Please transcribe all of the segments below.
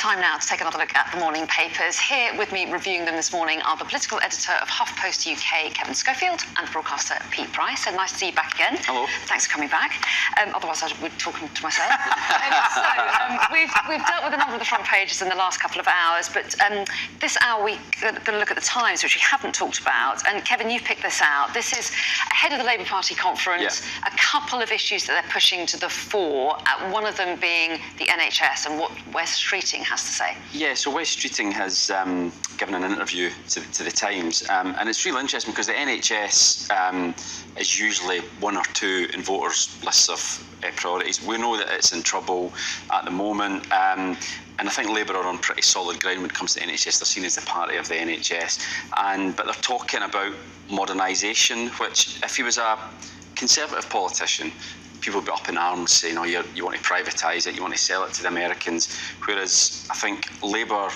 Time now to take another look at the morning papers. Here with me reviewing them this morning are the political editor of HuffPost UK, Kevin Schofield, and the broadcaster, Pete Price. So nice to see you back again. Hello. Thanks for coming back. Otherwise, I would be talking to myself. We've dealt with a number of the front pages in the last couple of hours, but this hour we're going to look at the Times, which we haven't talked about. And Kevin, you've picked this out. This is ahead of the Labour Party conference, a couple of issues that they're pushing to the fore, one of them being the NHS and what Wes Streeting has to say. Yeah, so Wes Streeting has given an interview to the Times, and it's really interesting because the NHS is usually one or two in voters' lists of priorities. We know that it's in trouble at the moment, and I think Labour are on pretty solid ground when it comes to the NHS. They're seen as the party of the NHS, but they're talking about modernisation, which if he was a Conservative politician, people would be up in arms saying, oh, you want to privatise it, you want to sell it to the Americans, whereas I think Labour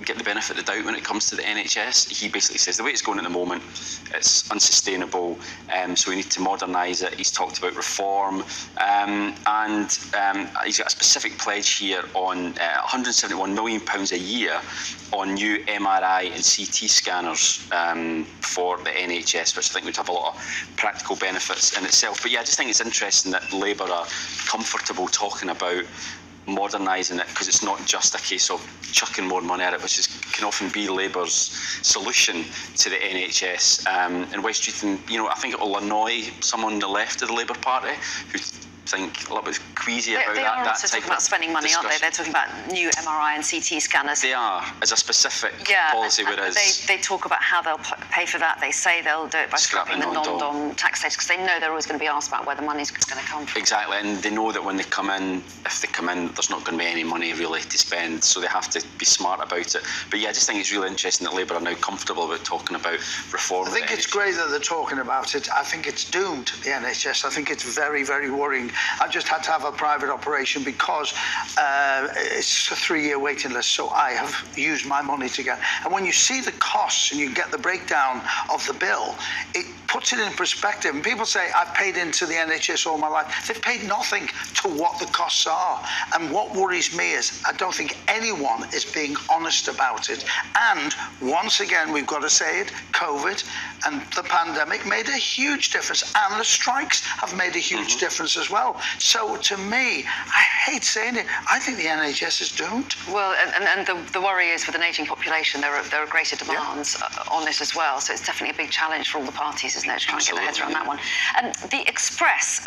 get the benefit of the doubt when it comes to the NHS. He basically says the way it's going at the moment, it's unsustainable, so we need to modernise it. He's talked about reform, and he's got a specific pledge here on £171 million a year on new MRI and CT scanners for the NHS, which I think would have a lot of practical benefits in itself. But yeah, I just think it's interesting that Labour are comfortable talking about modernising it, because it's not just a case of chucking more money at it, which can often be Labour's solution to the NHS. And Wes Streeting, I think it will annoy someone on the left of the Labour Party who think a little bit queasy about that. They are also talking about spending money, aren't they? They're talking about new MRI and CT scanners. They are, as a specific policy, whereas they talk about how they'll pay for that. They say they'll do it by scrapping the non-dom tax status, because they know they're always going to be asked about where the money's going to come from. Exactly, and they know that when they come in, if they come in, there's not going to be any money really to spend, so they have to be smart about it. But yeah, I just think it's really interesting that Labour are now comfortable about talking about reform. I think it's great that they're talking about it. I think it's doomed, the NHS. I think it's very, very worrying. I've just had to have a private operation because it's a 3-year waiting list, so I have used my money to get. And when you see the costs and you get the breakdown of the bill, it puts it in perspective. And people say, I've paid into the NHS all my life. They've paid nothing to what the costs are. And what worries me is I don't think anyone is being honest about it. And once again, we've got to say it, COVID and the pandemic made a huge difference. And the strikes have made a huge difference as well. So to me, I hate saying it, I think the NHS is doomed. Well, and the worry is with an ageing population, there are greater demands on it as well. So it's definitely a big challenge for all the parties, isn't it, to try and get their heads around that one. And the Express,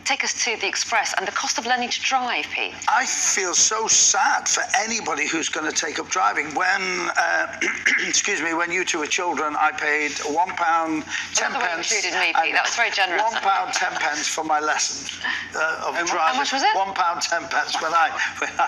take us to the Express and the cost of learning to drive, Pete. I feel so sad for anybody who's going to take up driving. When, excuse me, when you two were children, I paid £1.10. That included me, Pete. That was very generous. £1.10 for my lesson of driving. How much was it? £1.10 when I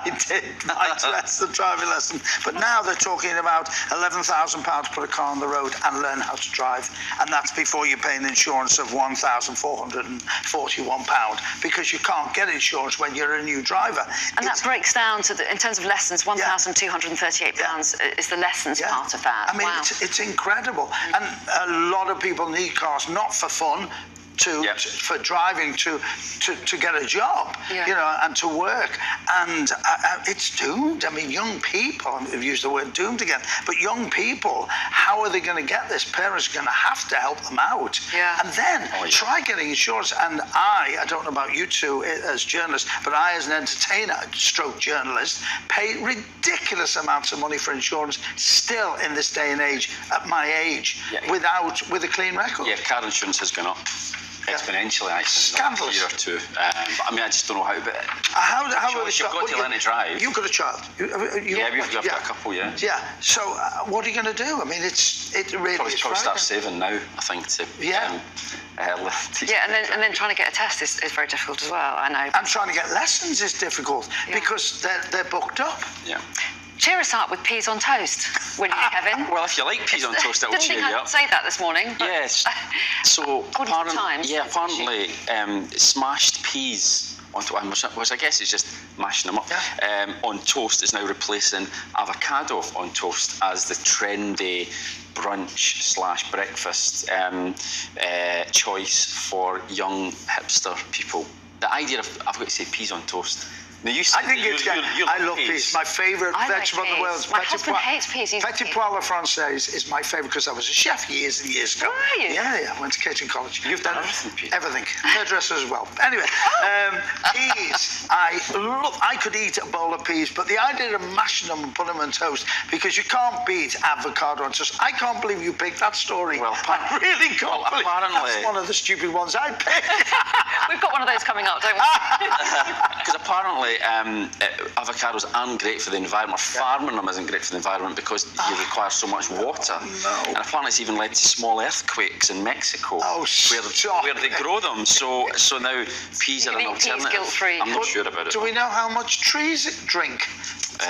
did the driving lesson. But now they're talking about £11,000 put a car on the road and learn how to drive, and that's before you pay an insurance of £1,441, because you can't get insurance when you're a new driver. And that breaks down to, in terms of lessons, £1,238 is the lessons part of that. I mean, it's incredible. And a lot of people need cars, not for fun, for driving to get a job, and to work, and it's doomed. I mean, young people, I've used the word doomed again, but young people, how are they going to get this? Parents are going to have to help them out, and then try getting insurance. And I don't know about you two as journalists, but I, as an entertainer stroke journalist, pay ridiculous amounts of money for insurance still in this day and age, at my age, with a clean record. Yeah, car insurance has gone up exponentially, I think, scandalous. In a year or two. But I mean, I just don't know how. But how you've got to learn to drive. You've got a child. We've got a couple. Yeah. So what are you going to do? I mean, it really. Probably start saving now, I think, to and then trying to get a test is very difficult as well. I know. And trying to get lessons is difficult because they're booked up. Yeah. Cheer us up with peas on toast, will you, Kevin? Well, if you like peas on toast, it'll cheer you up. Didn't think I'd say that this morning. Yes. So apparently, smashed peas onto, which I guess is just mashing them up, on toast is now replacing avocado on toast as the trendy brunch/breakfast choice for young hipster people. The idea of, I've got to say, peas on toast Now you I think it's. I love peas. My favourite I like vegetable in the world. peas. My husband hates peas. Petit pois la française is my favourite because I was a chef years and years ago. Were you? Yeah. I went to catering college. You've done everything, Pete. Everything. Hairdresser as well. Anyway, peas. I could eat a bowl of peas, but the idea of mashing them and putting them on toast, because you can't beat avocado on toast. I can't believe you picked that story. Well, I really can't believe apparently- that's one of the stupid ones I picked. We've got one of those coming up, don't we? Because apparently avocados aren't great for the environment, or farming them isn't great for the environment because you require so much water. No. And apparently it's even led to small earthquakes in Mexico Oh, stop where they grow them. So now peas You are can an eat peas alternative. guilt-free. I'm not sure about it. Do we know how much trees drink?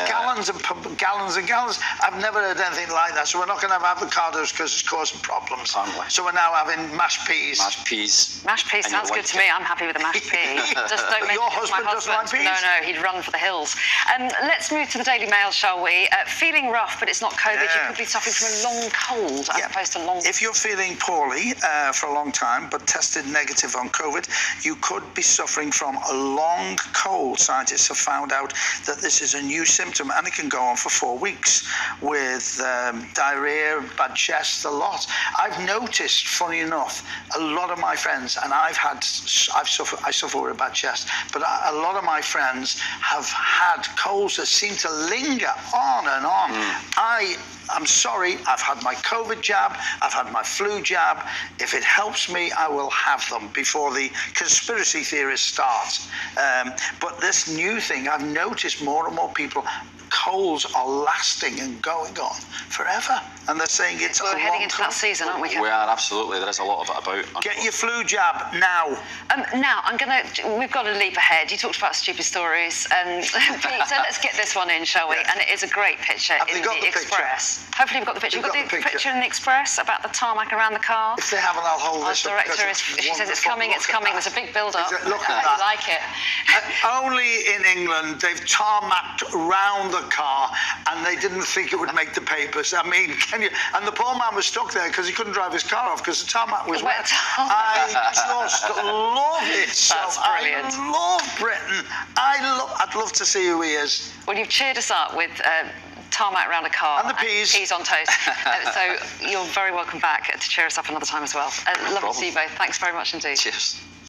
Gallons and gallons and gallons. I've never heard anything like that. So we're not going to have avocados because it's causing problems. Apparently. So we're now having mashed peas. Mashed peas. Mashed peas And you sounds good like to it. me. I'm happy with the mashed pea. Just don't mention Your it to my husband doesn't like husband. peas? No, he'd run for the hills. Let's move to the Daily Mail, shall we? Feeling rough, but it's not COVID. Yeah. You could be suffering from a long cold as opposed to long. If you're feeling poorly for a long time but tested negative on COVID, you could be suffering from a long cold. Scientists have found out that this is a new symptom and it can go on for 4 weeks with diarrhea, bad chest, a lot. I've noticed, funny enough, a lot of my friends, and I suffer with a bad chest, but a lot of my friends have had colds that seem to linger on and on. I'm sorry, I've had my COVID jab, I've had my flu jab. If it helps me, I will have them before the conspiracy theorists start. But this new thing, I've noticed more and more people, colds are lasting and going on forever. And they're saying it's We're a heading long into that cold. season, aren't we, Kevin? We are, absolutely. There is a lot of it about. Get your flu jab now. Now, we've got to leap ahead. You talked about stupid stories. Pete, so let's get this one in, shall we? Yeah. And it is a great picture Have in they got the the picture? Express. Hopefully we've got the picture. We've You've got got the the picture in the Express about the tarmac around the car. If they haven't, I'll hold Our this up. director because she says it's wonderful. coming, it's Look at coming. that. There's a big build-up. Look at I that. like it. Only in England they've tarmacked round the car and they didn't think it would make the papers. I mean, can you? And the poor man was stuck there because he couldn't drive his car off because the tarmac was Wet wet. tarmac. I just love it. That's brilliant. I love Britain. I'd love to see who he is. Well, you've cheered us up with tarmac around a car. And the peas. Peas on toast. So you're very welcome back to cheer us up another time as well. Lovely to see you both. Thanks very much indeed. Cheers.